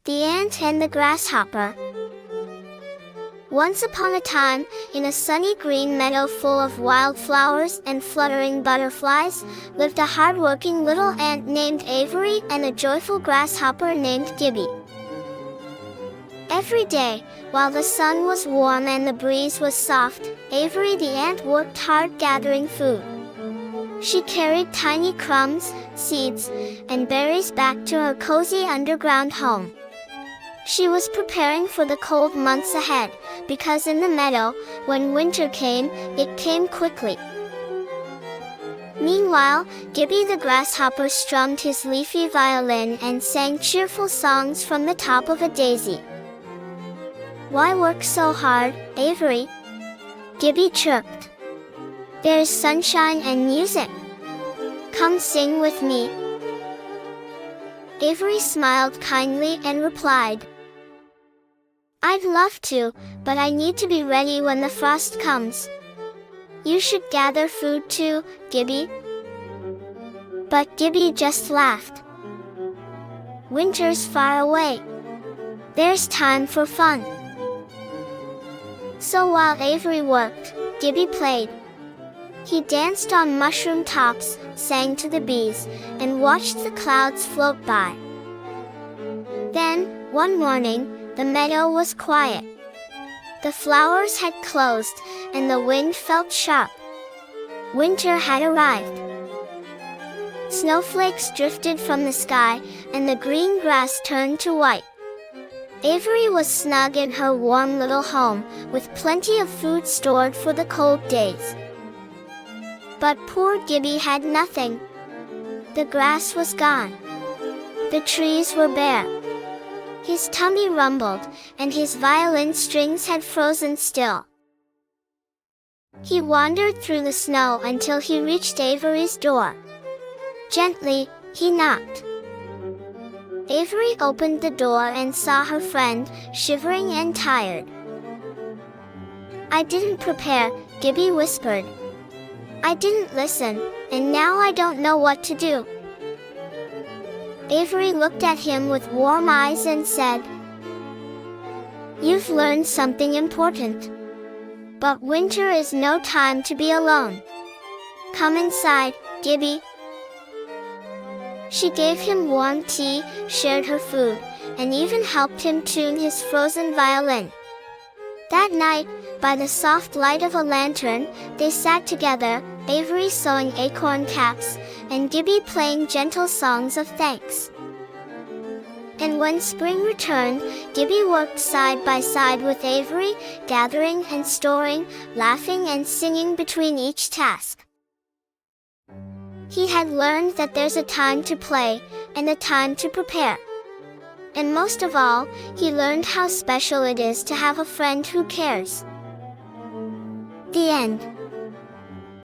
The Ant and the Grasshopper. Once upon a time, in a sunny green meadow full of wildflowers and fluttering butterflies, lived a hard-working little ant named Avery and a joyful grasshopper named Gibby. Every day, while the sun was warm and the breeze was soft, Avery the ant worked hard gathering food. She carried tiny crumbs, seeds, and berries back to her cozy underground home. She was preparing for the cold months ahead, because in the meadow, when winter came, it came quickly. Meanwhile, Gibby the grasshopper strummed his leafy violin and sang cheerful songs from the top of a daisy. "Why work so hard, Avery?" Gibby chirped. "There's sunshine and music. Come sing with me." Avery smiled kindly and replied, "I'd love to, but I need to be ready when the frost comes. You should gather food too, Gibby." But Gibby just laughed. "Winter's far away. There's time for fun." So while Avery worked, Gibby played. He danced on mushroom tops, sang to the bees, and watched the clouds float by. Then, one morning, the meadow was quiet. The flowers had closed, and the wind felt sharp. Winter had arrived. Snowflakes drifted from the sky, and the green grass turned to white. Avery was snug in her warm little home, with plenty of food stored for the cold days. But poor Gibby had nothing. The grass was gone. The trees were bare. His tummy rumbled, and his violin strings had frozen still. He wandered through the snow until he reached Avery's door. Gently, he knocked. Avery opened the door and saw her friend, shivering and tired. "I didn't prepare," Gibby whispered. "I didn't listen, and now I don't know what to do." Avery looked at him with warm eyes and said, "You've learned something important. But winter is no time to be alone. Come inside, Gibby." She gave him warm tea, shared her food, and even helped him tune his frozen violin. That night, by the soft light of a lantern, they sat together, Avery sewing acorn caps, and Gibby playing gentle songs of thanks. And when spring returned, Gibby worked side by side with Avery, gathering and storing, laughing and singing between each task. He had learned that there's a time to play, and a time to prepare. And most of all, he learned how special it is to have a friend who cares. The end.